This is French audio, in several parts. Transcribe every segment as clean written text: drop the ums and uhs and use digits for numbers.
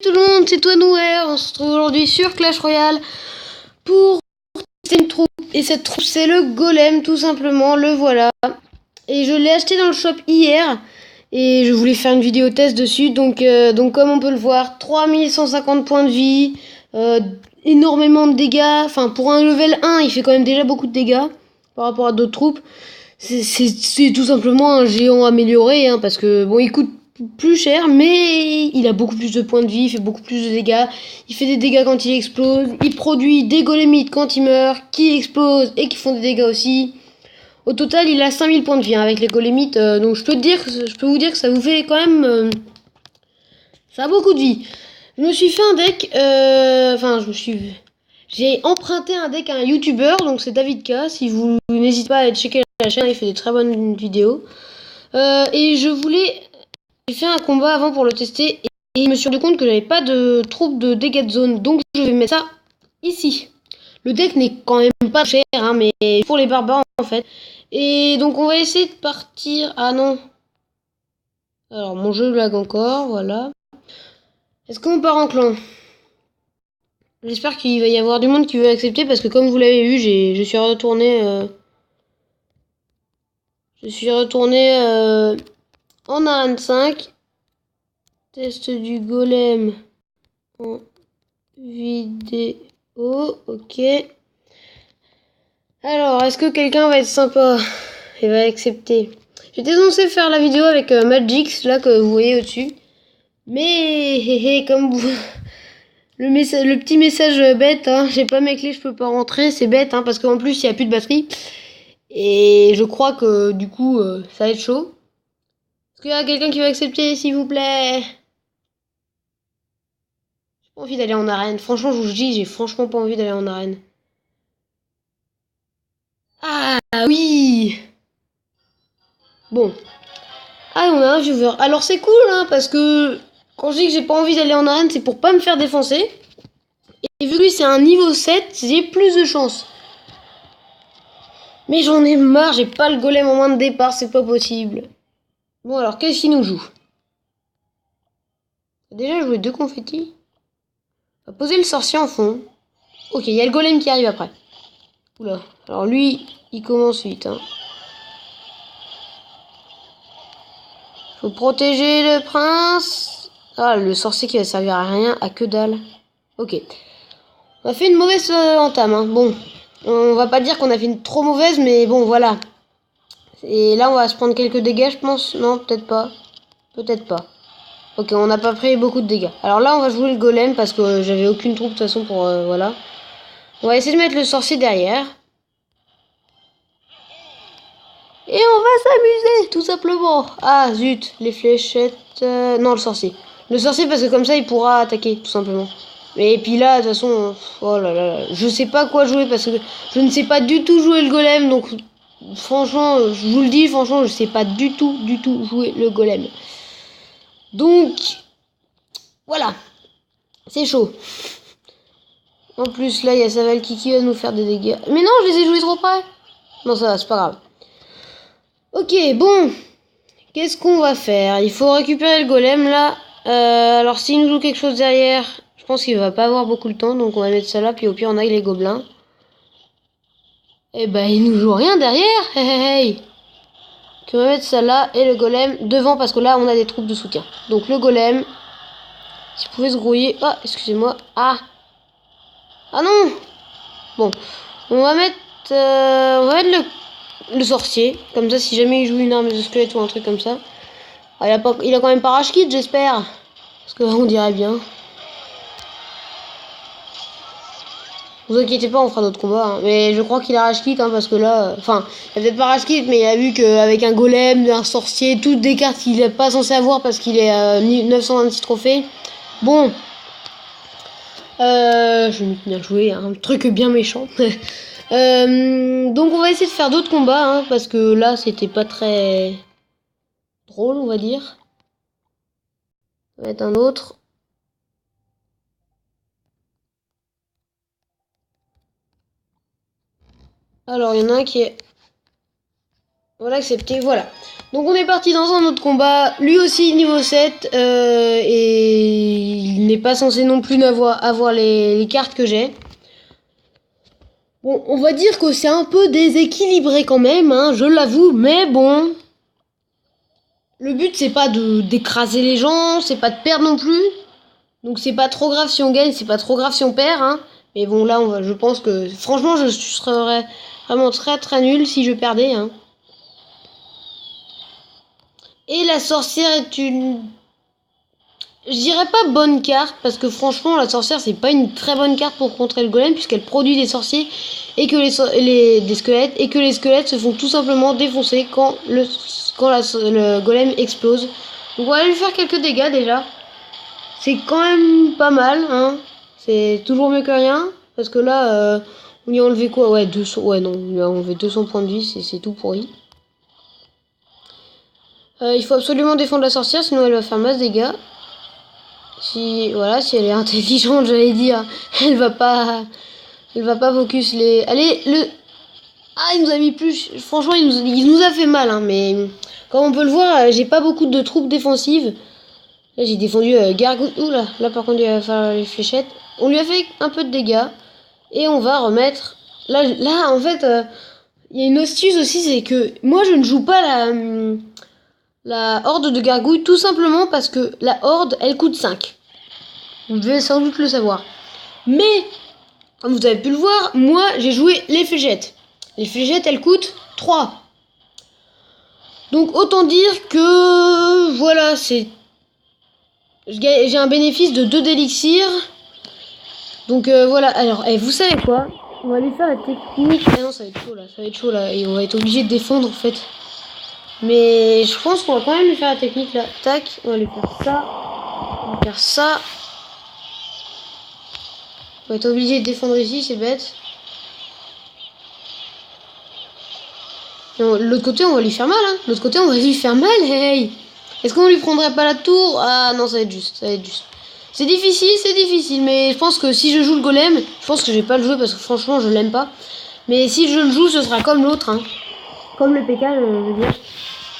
Tout le monde, c'est toi Noël. On se retrouve aujourd'hui sur Clash Royale pour tester une troupe. Et cette troupe, c'est le golem, tout simplement. Le voilà. Et je l'ai acheté dans le shop hier. Et je voulais faire une vidéo test dessus. Donc comme on peut le voir, 3150 points de vie. Énormément de dégâts. Enfin, pour un level 1, il fait quand même déjà beaucoup de dégâts par rapport à d'autres troupes. C'est tout simplement un géant amélioré. Parce que, bon, il coûte plus cher, mais il a beaucoup plus de points de vie, il fait beaucoup plus de dégâts, il fait des dégâts quand il explose, il produit des golémites quand il meurt, qui explosent et qui font des dégâts aussi. Au total, il a 5000 points de vie avec les golémites, donc je peux vous dire que ça vous fait quand même... ça a beaucoup de vie. Je me suis fait un deck, j'ai emprunté un deck à un youtubeur, donc c'est David K, si vous n'hésitez pas à aller checker la chaîne, il fait des très bonnes vidéos. Et j'ai fait un combat avant pour le tester et je me suis rendu compte que j'avais pas de troupe de dégâts de zone, donc je vais mettre ça ici. Le deck n'est quand même pas cher, mais pour les barbares en fait. Et donc on va essayer de partir... Ah non. Alors mon jeu lag encore, voilà. Est-ce qu'on part en clan? J'espère qu'il va y avoir du monde qui veut accepter parce que comme vous l'avez vu, je suis retourné... en arène 5. Test du golem en vidéo. Ok. Alors, est-ce que quelqu'un va être sympa et va accepter? J'étais censé faire la vidéo avec Magix, là, que vous voyez au-dessus. Mais, comme vous... Le petit message bête, j'ai pas mes clés, je peux pas rentrer, c'est bête, parce qu'en plus, il n'y a plus de batterie. Et je crois que, du coup, ça va être chaud. Est-ce qu'il y a quelqu'un qui va accepter, s'il vous plaît? J'ai pas envie d'aller en arène. Franchement, je vous dis, j'ai franchement pas envie d'aller en arène. Ah oui! Bon. Ah, on a un viewer. Alors c'est cool, parce que quand je dis que j'ai pas envie d'aller en arène, c'est pour pas me faire défoncer. Et vu que lui c'est un niveau 7, j'ai plus de chance. Mais j'en ai marre, j'ai pas le golem en main de départ, c'est pas possible. Bon alors, qu'est-ce qu'il nous joue? Déjà joué 2 confettis. On va poser le sorcier en fond. Ok, il y a le golem qui arrive après. Oula, alors lui, il commence vite. Faut protéger le prince. Ah, le sorcier qui va servir à rien, à que dalle. Ok. On a fait une mauvaise entame. Bon, on va pas dire qu'on a fait une trop mauvaise, mais bon, voilà. Et là, on va se prendre quelques dégâts, je pense. Non, peut-être pas. Peut-être pas. Ok, on n'a pas pris beaucoup de dégâts. Alors là, on va jouer le golem parce que j'avais aucune troupe de toute façon pour... voilà. On va essayer de mettre le sorcier derrière. Et on va s'amuser, tout simplement. Ah, zut, les fléchettes... non, le sorcier. Le sorcier parce que comme ça, il pourra attaquer, tout simplement. Et puis là, de toute façon... Oh là là, je sais pas quoi jouer parce que je ne sais pas du tout jouer le golem. Donc, franchement, je vous le dis, franchement, je sais pas du tout jouer le golem. Donc, voilà. C'est chaud. En plus, là, il y a Savalki qui va nous faire des dégâts. Mais non, je les ai joués trop près. Non, ça va, c'est pas grave. Ok, bon. Qu'est-ce qu'on va faire? Il faut récupérer le golem, là. Alors, s'il nous joue quelque chose derrière, je pense qu'il va pas avoir beaucoup de temps. Donc, on va mettre ça là. Puis, au pire, on a les gobelins. Eh ben, il nous joue rien derrière. Hey. Donc, on va mettre ça là. Et le golem devant, parce que là, on a des troupes de soutien. Donc, le golem. S'il pouvait se grouiller. Ah, excusez-moi. Ah. Ah non. Bon. On va mettre le sorcier. Comme ça, si jamais il joue une arme de squelette ou un truc comme ça. Ah, il a quand même pas rage kit, j'espère. Parce que on dirait bien. Vous inquiétez pas, on fera d'autres combats. Mais je crois qu'il a rage kit, parce que là... Enfin, il a peut-être pas rage kit, mais il a vu qu'avec un golem, un sorcier, toutes des cartes qu'il n'est pas censé avoir parce qu'il est 926 trophées. Bon. Je vais bien jouer, un truc bien méchant. Donc on va essayer de faire d'autres combats, parce que là, c'était pas très drôle, on va dire. On va mettre un autre. Alors, il y en a un qui est... Voilà, accepté, voilà. Donc on est parti dans un autre combat. Lui aussi, niveau 7. Et il n'est pas censé non plus avoir les cartes que j'ai. Bon, on va dire que c'est un peu déséquilibré quand même, hein, je l'avoue, mais bon. Le but, c'est pas d'écraser les gens, c'est pas de perdre non plus. Donc c'est pas trop grave si on gagne, c'est pas trop grave si on perd, hein. Mais bon, là, je pense que... Franchement, je serais vraiment très très nul si je perdais, hein. Et la sorcière est une... Je dirais pas bonne carte, parce que franchement, la sorcière, c'est pas une très bonne carte pour contrer le golem, puisqu'elle produit des sorciers et que des squelettes, et que les squelettes se font tout simplement défoncer quand le golem explose. Donc on va lui faire quelques dégâts déjà. C'est quand même pas mal, hein. C'est toujours mieux que rien, parce que là, on lui a enlevé quoi? Ouais, 200, ouais non, on lui a enlevé 200 points de vie, c'est tout pourri. Il faut absolument défendre la sorcière, sinon elle va faire masse dégâts. Si elle est intelligente, j'allais dire, elle va pas focus les. Allez, il nous a mis plus. Franchement, il nous a fait mal, hein, mais comme on peut le voir, j'ai pas beaucoup de troupes défensives. Là, j'ai défendu Gargouille. Oula, là par contre, il va faire les fléchettes. On lui a fait un peu de dégâts et on va remettre. Là, en fait, il y a une astuce aussi, c'est que moi, je ne joue pas la horde de gargouilles, tout simplement parce que la horde, elle coûte 5. Vous devez sans doute le savoir. Mais, comme vous avez pu le voir, moi, j'ai joué les fléchettes. Les fléchettes, elles coûtent 3. Donc, autant dire que, voilà, j'ai un bénéfice de 2 d'élixir. Donc, voilà. Alors, vous savez quoi? On va aller faire la technique. Ah non, ça va être chaud là. Et on va être obligé de défendre, en fait. Mais je pense qu'on va quand même lui faire la technique là. Tac, on va lui faire ça. On va faire ça. On va être obligé de défendre ici, c'est bête. L'autre côté, on va lui faire mal, hein. L'autre côté, on va lui faire mal, hey. Est-ce qu'on lui prendrait pas la tour? Ah non, ça va être juste, C'est difficile, mais je pense que si je joue le golem, je pense que je vais pas le jouer parce que franchement, je l'aime pas. Mais si je le joue, ce sera comme l'autre, hein. Comme le PK, je veux dire.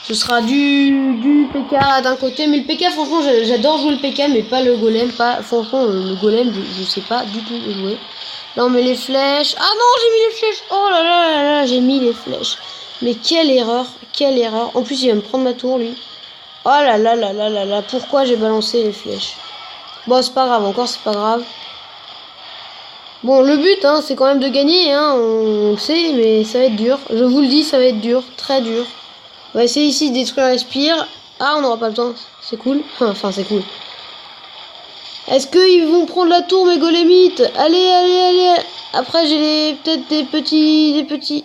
Ce sera du PK d'un côté, mais le PK, franchement, j'adore jouer le PK, mais pas le golem. Franchement, le golem, je sais pas du tout jouer. Là, on met les flèches. Ah non, j'ai mis les flèches. Oh là là là là, j'ai mis les flèches. Mais quelle erreur. En plus, il va me prendre ma tour, lui. Oh là là là là là là, pourquoi j'ai balancé les flèches? Bon, c'est pas grave, encore, c'est pas grave. Bon, le but, hein, c'est quand même de gagner, hein, on le sait, mais ça va être dur. Je vous le dis, ça va être dur, très dur. On va essayer ici de détruire les spires. Ah, on n'aura pas le temps. C'est cool. Enfin, c'est cool. Est-ce qu'ils vont prendre la tour, mes golémites? Allez. Après, j'ai peut-être des petits...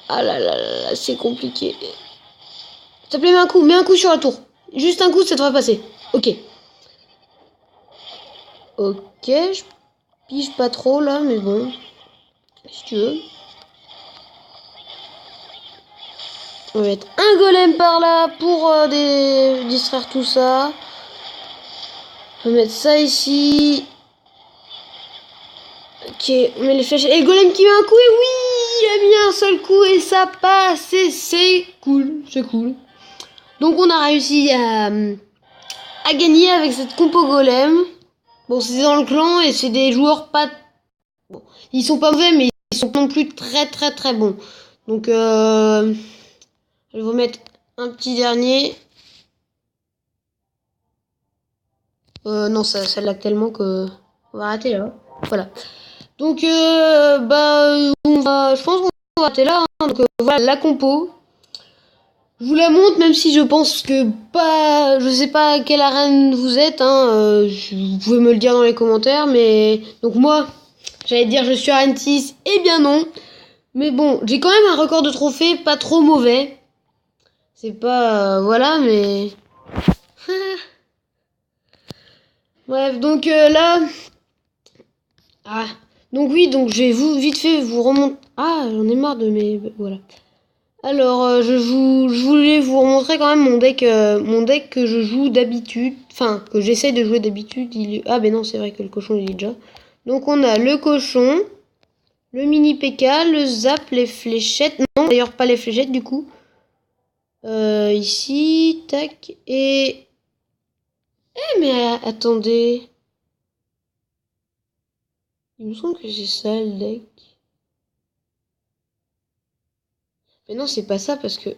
Ah là là là, c'est compliqué. S'il te plaît, mets un coup sur la tour. Juste un coup, ça devrait passer. Ok, je pige pas trop, là, mais bon. Si tu veux. On va mettre un golem par là pour distraire tout ça. On va mettre ça ici. Ok, on met les flèches. Et le golem qui met un coup, et oui, il a mis un seul coup et ça passe. Et c'est cool, Donc on a réussi à gagner avec cette compo golem. Bon, c'est dans le clan et c'est des joueurs pas... Bon, ils sont pas mauvais, mais ils sont non plus très très très bons. Donc je vais vous mettre un petit dernier. Non, ça lag tellement que on va arrêter là. Voilà. Donc je pense qu'on va arrêter là. Hein. Donc voilà la compo. Je vous la montre, même si je pense que pas, je sais pas à quelle arène vous êtes. Hein. Vous pouvez me le dire dans les commentaires. Mais donc moi, j'allais dire je suis arène 6. Eh bien non. Mais bon, j'ai quand même un record de trophées pas trop mauvais. C'est pas... voilà, mais... Bref, donc là... Ah, donc oui, donc je vais vite fait vous remonter... Ah, j'en ai marre de mes... Voilà. Alors, je voulais vous remontrer quand même mon deck que je joue d'habitude. Enfin, que j'essaye de jouer d'habitude. Ah, ben non, c'est vrai que le cochon, il est déjà. Donc on a le cochon, le mini PK, le zap, les fléchettes. Non, d'ailleurs pas les fléchettes du coup. Ici, tac, et... mais attendez. Il me semble que c'est ça le deck. Mais non, c'est pas ça parce que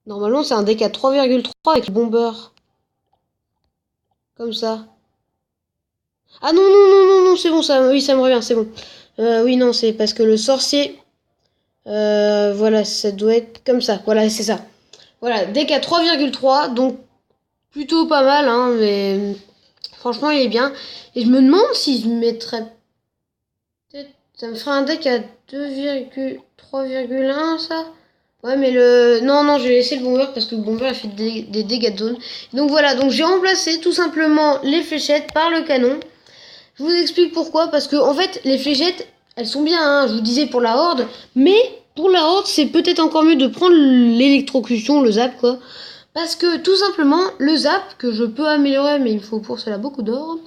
normalement c'est un deck à 3,3 avec le bomber. Comme ça. Ah non, non, non, non, non, c'est bon, ça, oui, ça me revient, c'est bon. Oui, non, c'est parce que le sorcier... voilà, ça doit être comme ça. Voilà, c'est ça. Voilà, deck à 3,3, donc plutôt pas mal, hein, mais franchement, il est bien. Et je me demande si je mettrais... Peut-être... Ça me ferait un deck à 3,1, ça. Ouais, mais le... Non, non, je vais laisser le bomber parce que le bomber a fait des dégâts de zone. Donc voilà, donc j'ai remplacé tout simplement les fléchettes par le canon. Je vous explique pourquoi, parce que en fait, les fléchettes, elles sont bien, hein, je vous disais pour la horde, mais pour la horde, c'est peut-être encore mieux de prendre l'électrocution, le zap, quoi. Parce que tout simplement, le zap, que je peux améliorer, mais il faut pour cela beaucoup d'or,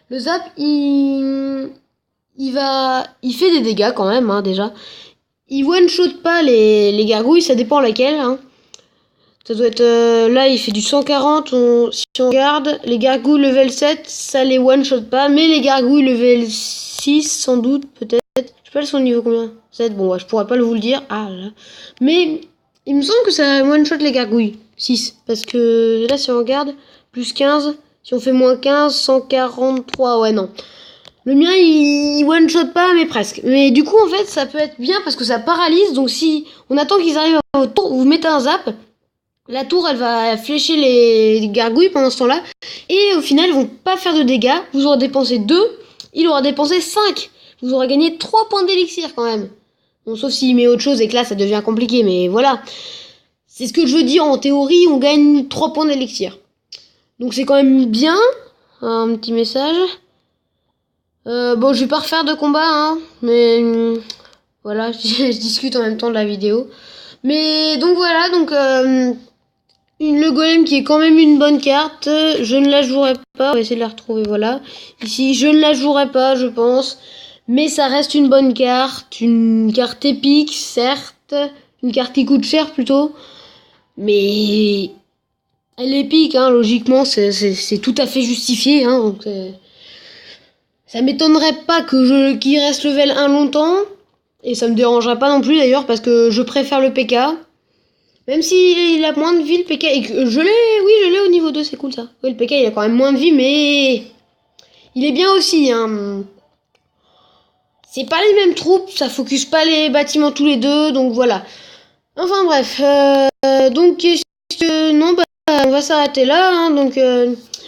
le zap, il fait des dégâts quand même, hein, déjà. Il one-shot pas les gargouilles, ça dépend laquelle, hein. Ça doit être... là, il fait du 140. Si on regarde, les gargouilles level 7, ça les one-shot pas. Mais les gargouilles level 6, sans doute, peut-être. Je sais pas son niveau combien. 7, bon, ouais, je pourrais pas vous le dire. Ah là. Mais il me semble que ça one-shot les gargouilles. 6. Parce que là, si on regarde, plus 15. Si on fait moins 15, 143. Ouais, non. Le mien, il one-shot pas, mais presque. Mais du coup, en fait, ça peut être bien parce que ça paralyse. Donc si on attend qu'ils arrivent à votre tour, vous mettez un zap. La tour, elle va flécher les gargouilles pendant ce temps-là. Et au final, ils vont pas faire de dégâts. Vous aurez dépensé 2. Il aura dépensé 5. Vous aurez gagné 3 points d'élixir quand même. Bon, sauf s'il met autre chose et que là, ça devient compliqué. Mais voilà. C'est ce que je veux dire. En théorie, on gagne 3 points d'élixir. Donc c'est quand même bien. Un petit message. Bon, je vais pas refaire de combat, hein. Mais voilà, je discute en même temps de la vidéo. Mais donc voilà, donc... le golem qui est quand même une bonne carte. Je ne la jouerai pas. On va essayer de la retrouver, voilà. Ici, je ne la jouerai pas, je pense. Mais ça reste une bonne carte. Une carte épique, certes. Une carte qui coûte cher, plutôt. Mais... elle est épique, hein. Logiquement, c'est tout à fait justifié, hein. Donc, ça m'étonnerait pas qu'il reste level 1 longtemps. Et ça me dérangerait pas non plus, d'ailleurs, parce que je préfère le PK. Même s'il a moins de vie, le PK, et que je l'ai au niveau 2, c'est cool ça. Oui, le PK, il a quand même moins de vie, mais il est bien aussi, hein. C'est pas les mêmes troupes, ça focus pas les bâtiments tous les deux, donc voilà. Enfin bref, donc non, bah, on va s'arrêter là, hein, donc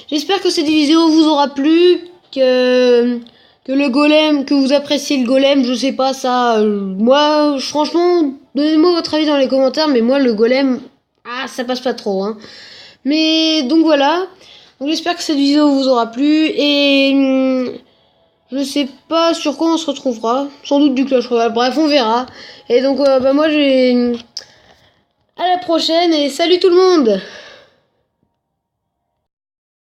j'espère que cette vidéo vous aura plu, que le golem, que vous appréciez le golem, je sais pas ça, moi, franchement, donnez-moi votre avis dans les commentaires, mais moi, le golem, ça passe pas trop, hein. Mais, donc voilà, donc j'espère que cette vidéo vous aura plu, et je sais pas sur quoi on se retrouvera, sans doute du Clash Royale, bref, on verra. Et donc, bah moi, à la prochaine, et salut tout le monde!